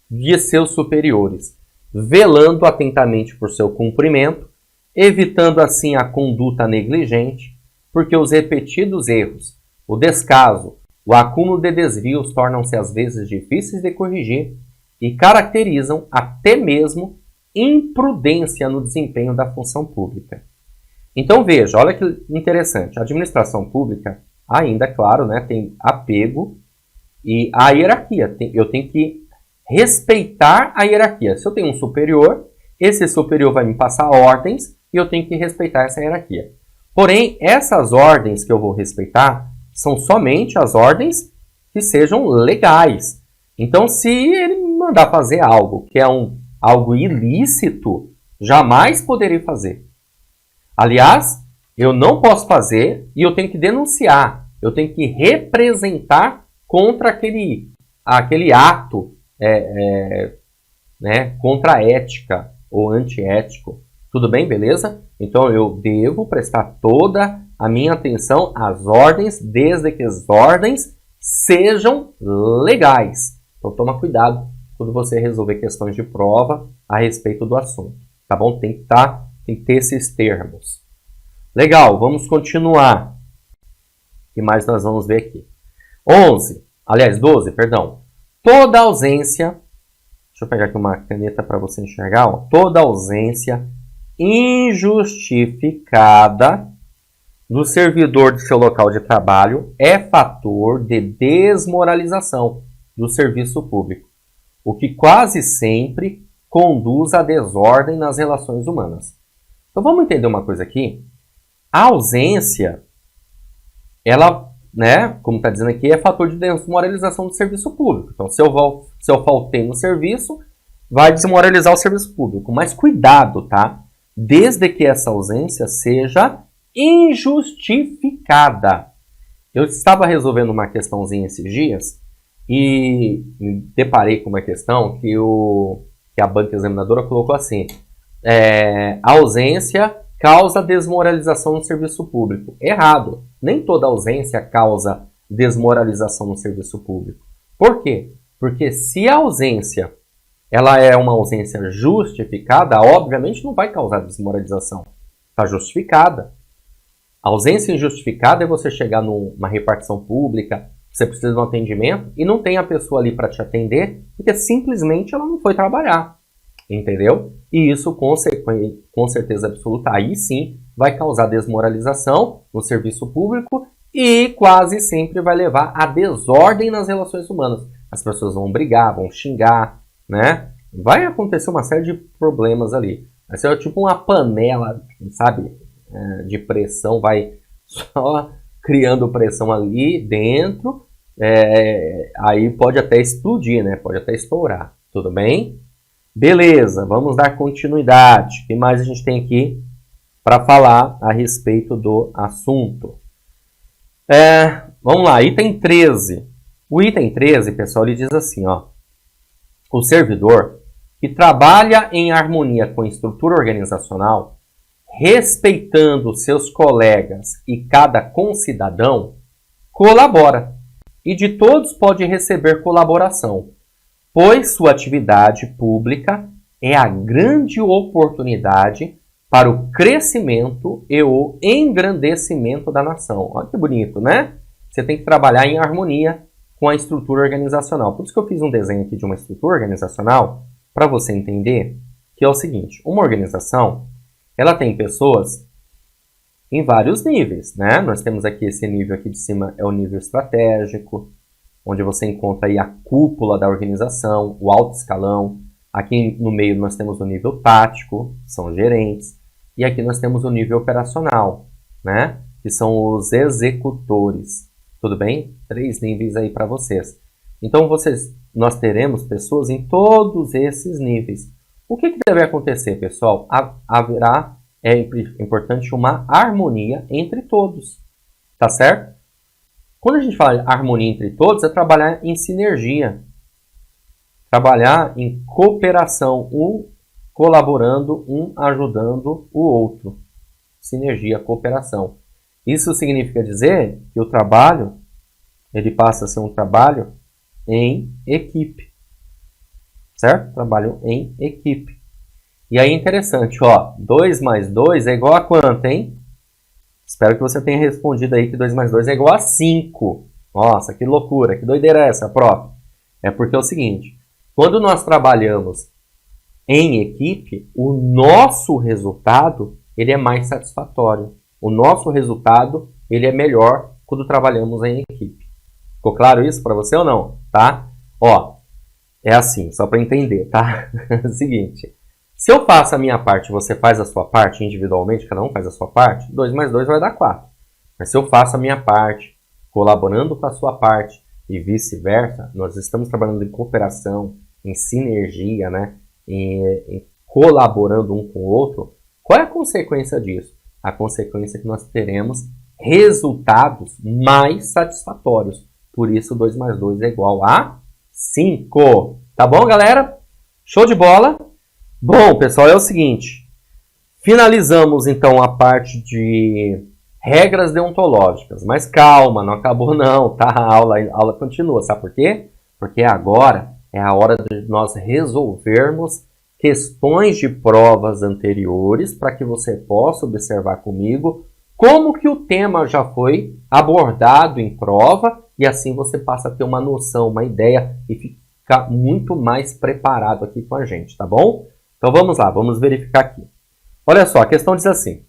A: de seus superiores, velando atentamente por seu cumprimento, evitando assim a conduta negligente, porque os repetidos erros, o descaso, o acúmulo de desvios tornam-se às vezes difíceis de corrigir e caracterizam até mesmo imprudência no desempenho da função pública. Então veja, olha que interessante, a administração pública ainda, claro, né, tem apego e a hierarquia. Eu tenho que respeitar a hierarquia. Se eu tenho um superior, esse superior vai me passar ordens e eu tenho que respeitar essa hierarquia. Porém, essas ordens que eu vou respeitar são somente as ordens que sejam legais. Então, se ele me mandar fazer algo que é algo ilícito, jamais poderei fazer. Aliás, eu não posso fazer e eu tenho que denunciar. Eu tenho que representar contra aquele ato contra a ética ou antiético. Tudo bem, beleza? Então eu devo prestar toda a minha atenção às ordens, desde que as ordens sejam legais. Então toma cuidado quando você resolver questões de prova a respeito do assunto. Tá bom? Tem que ter esses termos. Legal, vamos continuar. O que mais nós vamos ver aqui? 12, perdão. Toda ausência, deixa eu pegar aqui uma caneta para você enxergar, ó. Toda ausência injustificada do servidor de seu local de trabalho é fator de desmoralização do serviço público, o que quase sempre conduz à desordem nas relações humanas. Então vamos entender uma coisa aqui. A ausência, ela, né, como está dizendo aqui, é fator de desmoralização do serviço público. Então, se eu faltei no serviço, vai desmoralizar o serviço público. Mas cuidado, tá? Desde que essa ausência seja injustificada. Eu estava resolvendo uma questãozinha esses dias e me deparei com uma questão que a banca examinadora colocou assim: ausência causa desmoralização no serviço público. Errado. Nem toda ausência causa desmoralização no serviço público. Por quê? Porque se a ausência ela é uma ausência justificada, obviamente não vai causar desmoralização. Está justificada. A ausência injustificada é você chegar numa repartição pública, você precisa de um atendimento e não tem a pessoa ali para te atender, porque simplesmente ela não foi trabalhar. Entendeu? E isso, com certeza absoluta, aí sim vai causar desmoralização no serviço público e quase sempre vai levar a desordem nas relações humanas. As pessoas vão brigar, vão xingar, né? Vai acontecer uma série de problemas ali. Vai ser tipo uma panela, sabe, de pressão, vai só criando pressão ali dentro, aí pode até explodir, né? Pode até estourar, tudo bem? Beleza, vamos dar continuidade. O que mais a gente tem aqui para falar a respeito do assunto? Vamos lá, item 13. O item 13, pessoal, ele diz assim, ó: o servidor que trabalha em harmonia com a estrutura organizacional, respeitando seus colegas e cada concidadão, colabora e de todos pode receber colaboração, pois sua atividade pública é a grande oportunidade para o crescimento e o engrandecimento da nação. Olha que bonito, né? Você tem que trabalhar em harmonia com a estrutura organizacional. Por isso que eu fiz um desenho aqui de uma estrutura organizacional, para você entender que é o seguinte: uma organização, ela tem pessoas em vários níveis, né? Nós temos aqui esse nível aqui de cima, é o nível estratégico, onde você encontra aí a cúpula da organização, o alto escalão. Aqui no meio nós temos o nível tático, são os gerentes. E aqui nós temos o nível operacional, né? Que são os executores. Tudo bem? 3 níveis aí para vocês. Então nós teremos pessoas em todos esses níveis. O que deve acontecer, pessoal? É importante uma harmonia entre todos. Tá certo? Quando a gente fala de harmonia entre todos, é trabalhar em sinergia. Trabalhar em cooperação, um colaborando, um ajudando o outro. Sinergia, cooperação. Isso significa dizer que o trabalho, ele passa a ser um trabalho em equipe. Certo? Trabalho em equipe. E aí é interessante, ó, 2 mais 2 é igual a quanto, hein? Espero que você tenha respondido aí que 2 mais 2 é igual a 5. Nossa, que loucura, que doideira é essa, prof? É porque é o seguinte: quando nós trabalhamos em equipe, o nosso resultado ele é mais satisfatório. O nosso resultado ele é melhor quando trabalhamos em equipe. Ficou claro isso para você ou não? Tá? Ó, é assim, só para entender, tá? É o seguinte: se eu faço a minha parte e você faz a sua parte individualmente, cada um faz a sua parte, 2 mais 2 vai dar 4. Mas se eu faço a minha parte, colaborando com a sua parte e vice-versa, nós estamos trabalhando em cooperação, em sinergia, né? Em colaborando um com o outro. Qual é a consequência disso? A consequência é que nós teremos resultados mais satisfatórios. Por isso, 2 mais 2 é igual a 5. Tá bom, galera? Show de bola? Bom, pessoal, é o seguinte. Finalizamos, então, a parte de regras deontológicas. Mas calma, não acabou não, tá? A aula continua. Sabe por quê? Porque agora é a hora de nós resolvermos questões de provas anteriores para que você possa observar comigo como que o tema já foi abordado em prova e assim você passa a ter uma noção, uma ideia e ficar muito mais preparado aqui com a gente, tá bom? Então vamos lá, vamos verificar aqui. Olha só, a questão diz assim: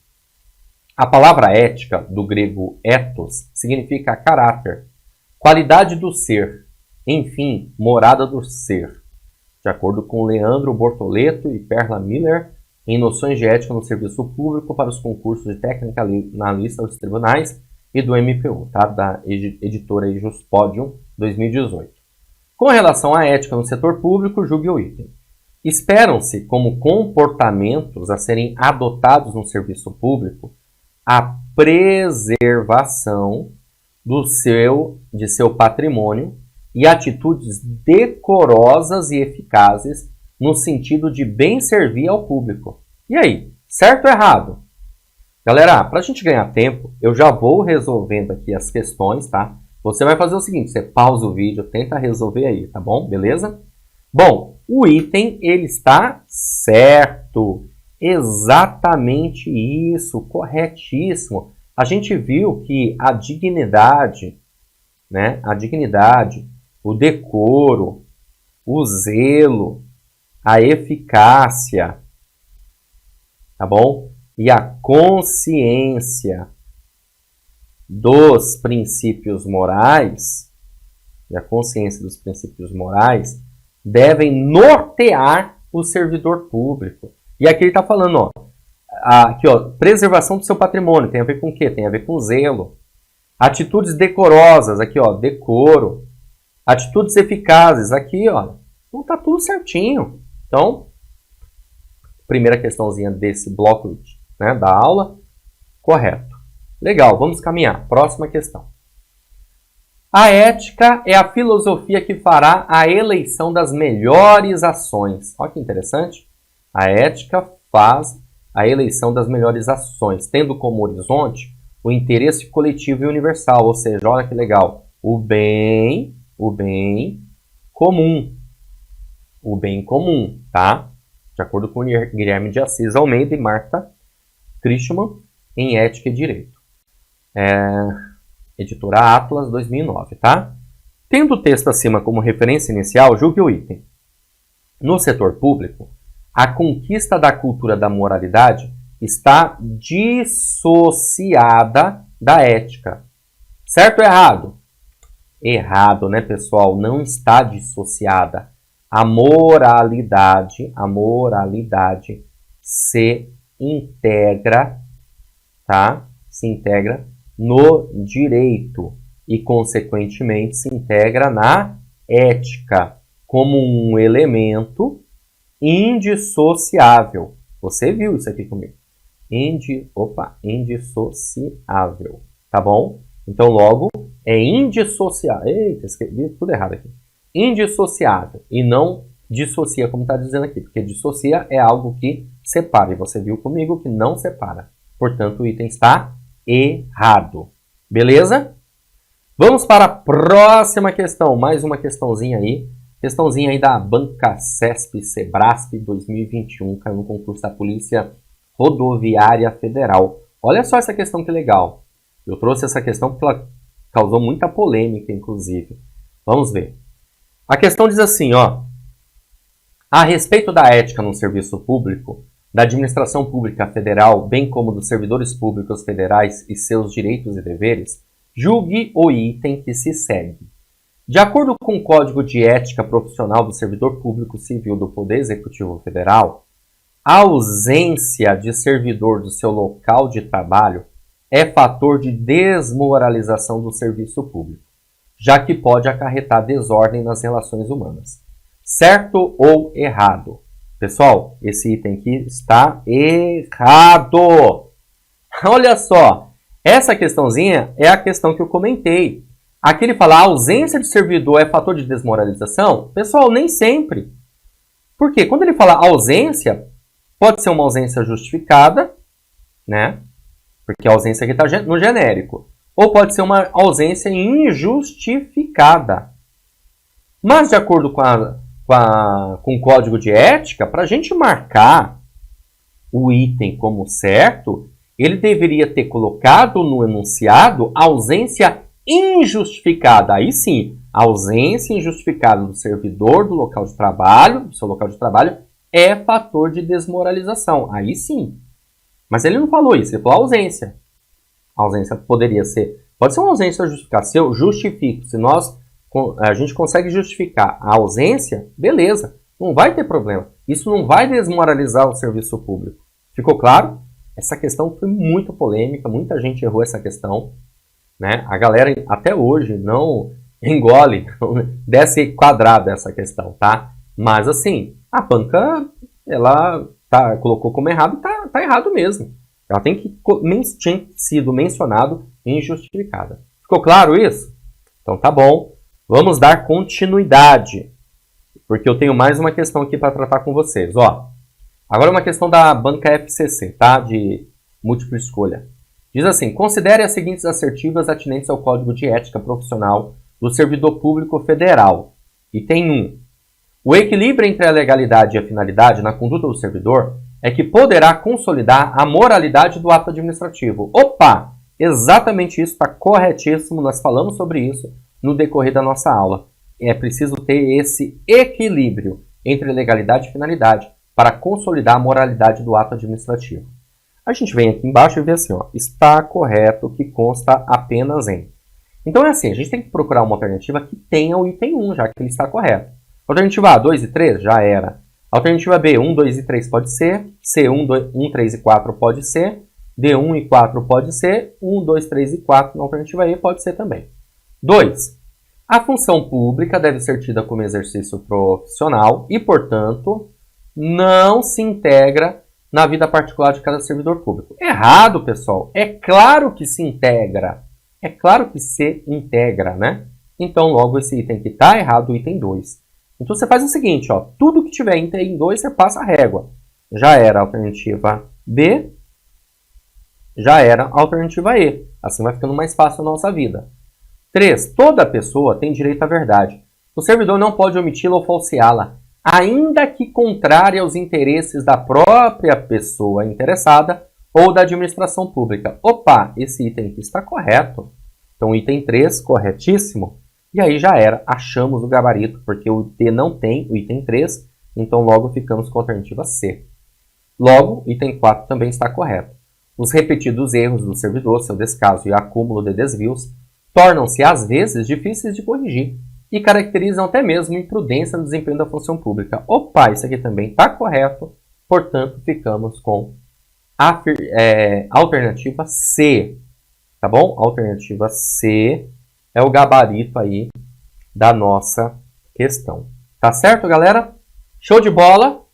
A: a palavra ética, do grego ethos, significa caráter, qualidade do ser, enfim, morada do ser. De acordo com Leandro Bortoleto e Perla Miller, em Noções de Ética no Serviço Público para os concursos de técnica na lista dos tribunais e do MPU, tá? Da editora Juspodium 2018. Com relação à ética no setor público, julgue o item. Esperam-se como comportamentos a serem adotados no serviço público a preservação de seu patrimônio e atitudes decorosas e eficazes no sentido de bem servir ao público. E aí, certo ou errado? Galera, para a gente ganhar tempo, eu já vou resolvendo aqui as questões, tá? Você vai fazer o seguinte, você pausa o vídeo, tenta resolver aí, tá bom? Beleza? Bom, o item, ele está certo. Exatamente isso, corretíssimo. A gente viu que a dignidade, né? A dignidade, o decoro, o zelo, a eficácia, tá bom? E a consciência dos princípios morais, devem nortear o servidor público. E aqui ele está falando, ó, aqui, ó, preservação do seu patrimônio, tem a ver com o quê? Tem a ver com zelo. Atitudes decorosas, aqui, ó, decoro. Atitudes eficazes, aqui, ó, não tá tudo certinho. Então, primeira questãozinha desse bloco, né, da aula, correto. Legal, vamos caminhar. Próxima questão. A ética é a filosofia que fará a eleição das melhores ações. Olha que interessante. A ética faz a eleição das melhores ações, tendo como horizonte o interesse coletivo e universal, ou seja, olha que legal, o bem comum. O bem comum, tá? De acordo com Guilherme de Assis Almeida e Marta Christman, em Ética e Direito. Editora Atlas, 2009, tá? Tendo o texto acima como referência inicial, julgue o item. No setor público, a conquista da cultura da moralidade está dissociada da ética. Certo ou errado? Errado, né, pessoal? Não está dissociada. A moralidade se integra, tá? Se integra no direito e, consequentemente, se integra na ética como um elemento indissociável. Você viu isso aqui comigo? Indissociável. Tá bom? Então, logo, é indissociável. Eita, escrevi tudo errado aqui. Indissociável e não dissocia, como está dizendo aqui, porque dissocia é algo que separa, e você viu comigo que não separa. Portanto, o item está errado. Beleza? Vamos para a próxima questão. Mais uma questãozinha aí. Questãozinha aí da Banca CESP Sebrasp 2021, caiu no concurso da Polícia Rodoviária Federal. Olha só essa questão que legal. Eu trouxe essa questão porque ela causou muita polêmica, inclusive. Vamos ver. A questão diz assim, ó. A respeito da ética no serviço público, da administração pública federal, bem como dos servidores públicos federais e seus direitos e deveres, julgue o item que se segue. De acordo com o Código de Ética Profissional do Servidor Público Civil do Poder Executivo Federal, a ausência de servidor do seu local de trabalho é fator de desmoralização do serviço público, já que pode acarretar desordem nas relações humanas. Certo ou errado? Pessoal, esse item aqui está errado. Olha só, essa questãozinha é a questão que eu comentei. Aqui ele fala, a ausência de servidor é fator de desmoralização? Pessoal, nem sempre. Por quê? Quando ele fala ausência, pode ser uma ausência justificada, né? Porque a ausência aqui está no genérico. Ou pode ser uma ausência injustificada. Mas, de acordo com o Código de Ética, para a gente marcar o item como certo, ele deveria ter colocado no enunciado ausência injustificada. Aí sim, a ausência injustificada do servidor do local de trabalho, do seu local de trabalho, é fator de desmoralização. Aí sim. Mas ele não falou isso, ele falou ausência. A ausência poderia ser, pode ser uma ausência justificada. Se eu justifico, se a gente consegue justificar a ausência, beleza, não vai ter problema. Isso não vai desmoralizar o serviço público. Ficou claro? Essa questão foi muito polêmica, muita gente errou essa questão, né? A galera até hoje não engole, desce quadrada essa questão, tá? Mas assim, a banca, ela colocou como errado, tá errado mesmo. Ela tinha sido mencionado injustificada. Ficou claro isso? Então tá bom. Vamos dar continuidade, porque eu tenho mais uma questão aqui para tratar com vocês. Ó, agora uma questão da banca FCC, tá? De múltipla escolha. Diz assim, considere as seguintes assertivas atinentes ao Código de Ética Profissional do Servidor Público Federal. Item 1. O equilíbrio entre a legalidade e a finalidade na conduta do servidor é que poderá consolidar a moralidade do ato administrativo. Opa! Exatamente isso, está corretíssimo, nós falamos sobre isso no decorrer da nossa aula. É preciso ter esse equilíbrio entre legalidade e finalidade para consolidar a moralidade do ato administrativo. A gente vem aqui embaixo e vê assim, ó, está correto que consta apenas em. Então é assim, a gente tem que procurar uma alternativa que tenha o item 1, já que ele está correto. Alternativa A, 2 e 3, já era. Alternativa B, 1, 2 e 3 pode ser. C, 1, 3 e 4 pode ser. D, 1 e 4 pode ser. 1, 2, 3 e 4 na alternativa E pode ser também. 2. A função pública deve ser tida como exercício profissional e, portanto, não se integra na vida particular de cada servidor público. Errado, pessoal. É claro que se integra. É claro que se integra, né? Então, logo, esse item que está errado, o item 2. Então, você faz o seguinte, ó. Tudo que tiver item 2, você passa a régua. Já era a alternativa B, já era a alternativa E. Assim vai ficando mais fácil a nossa vida. 3. Toda pessoa tem direito à verdade. O servidor não pode omiti-la ou falseá-la, ainda que contrária aos interesses da própria pessoa interessada ou da administração pública. Opa, esse item aqui está correto. Então, item 3, corretíssimo. E aí já era, achamos o gabarito, porque o D não tem o item 3, então logo ficamos com a alternativa C. Logo, item 4 também está correto. Os repetidos erros do servidor, seu descaso e acúmulo de desvios, tornam-se às vezes difíceis de corrigir e caracterizam até mesmo imprudência no desempenho da função pública. Opa, isso aqui também está correto, portanto ficamos com a alternativa C, tá bom? Alternativa C é o gabarito aí da nossa questão. Tá certo, galera? Show de bola?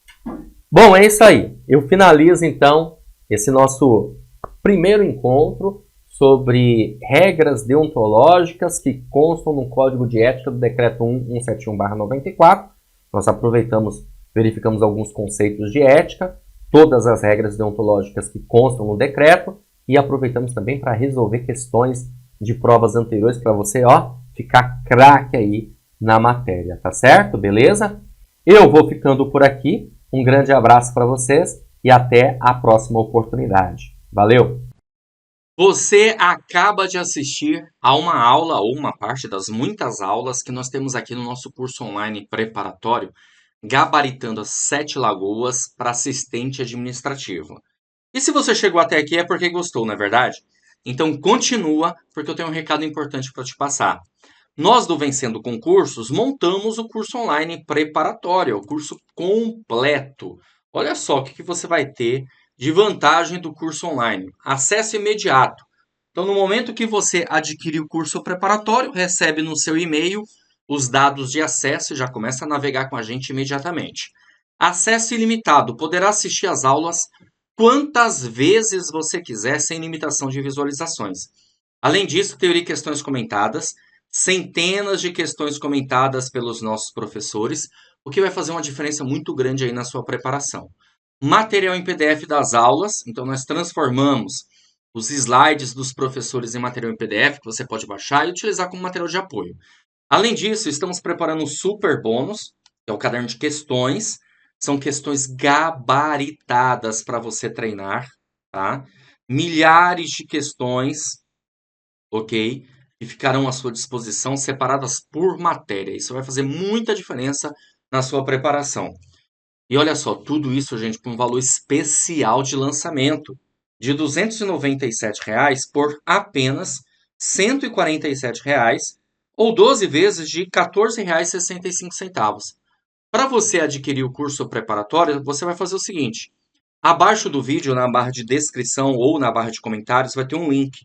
A: Bom, é isso aí. Eu finalizo então esse nosso primeiro encontro sobre regras deontológicas que constam no Código de Ética do Decreto 1171/94. Nós aproveitamos, verificamos alguns conceitos de ética, todas as regras deontológicas que constam no decreto e aproveitamos também para resolver questões de provas anteriores para você, ó, ficar craque aí na matéria, tá certo? Beleza? Eu vou ficando por aqui. Um grande abraço para vocês e até a próxima oportunidade. Valeu!
B: Você acaba de assistir a uma aula ou uma parte das muitas aulas que nós temos aqui no nosso curso online preparatório, gabaritando as 7 lagoas para assistente administrativo. E se você chegou até aqui é porque gostou, não é verdade? Então continua, porque eu tenho um recado importante para te passar. Nós do Vencendo Concursos montamos o curso online preparatório, o curso completo. Olha só o que você vai ter de vantagem do curso online. Acesso imediato. Então, no momento que você adquirir o curso preparatório, recebe no seu e-mail os dados de acesso e já começa a navegar com a gente imediatamente. Acesso ilimitado. Poderá assistir às aulas quantas vezes você quiser, sem limitação de visualizações. Além disso, teoria e questões comentadas, centenas de questões comentadas pelos nossos professores, o que vai fazer uma diferença muito grande aí na sua preparação. Material em PDF das aulas, então nós transformamos os slides dos professores em material em PDF, que você pode baixar e utilizar como material de apoio. Além disso, estamos preparando um super bônus, que é o caderno de questões. São questões gabaritadas para você treinar, tá? Milhares de questões, ok? E ficarão à sua disposição, separadas por matéria. Isso vai fazer muita diferença na sua preparação. E olha só, tudo isso, gente, com um valor especial de lançamento de R$ 297 por apenas R$ 147 ou 12 vezes de R$ 14,65. Para você adquirir o curso preparatório, você vai fazer o seguinte. Abaixo do vídeo, na barra de descrição ou na barra de comentários, vai ter um link.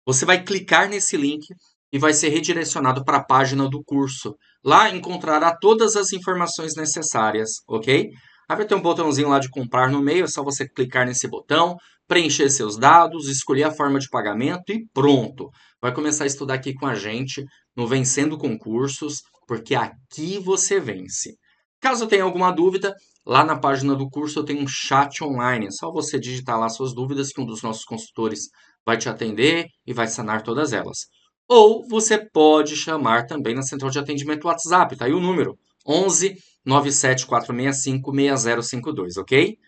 B: Você vai clicar nesse link e vai ser redirecionado para a página do curso. Lá encontrará todas as informações necessárias, ok? Aí vai ter um botãozinho lá de comprar no meio, é só você clicar nesse botão, preencher seus dados, escolher a forma de pagamento e pronto. vai começar a estudar aqui com a gente no Vencendo Concursos, porque aqui você vence. Caso tenha alguma dúvida, lá na página do curso eu tenho um chat online. É só você digitar lá suas dúvidas que um dos nossos consultores vai te atender e vai sanar todas elas. Ou você pode chamar também na central de atendimento WhatsApp, tá aí o número 11 97465 6052, ok?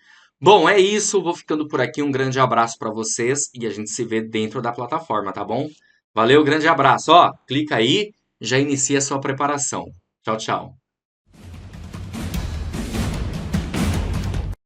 B: Bom, é isso, vou ficando por aqui. Um grande abraço para vocês e a gente se vê dentro da plataforma, tá bom? Valeu, grande abraço. Ó, clica aí, já inicia a sua preparação. Tchau, tchau.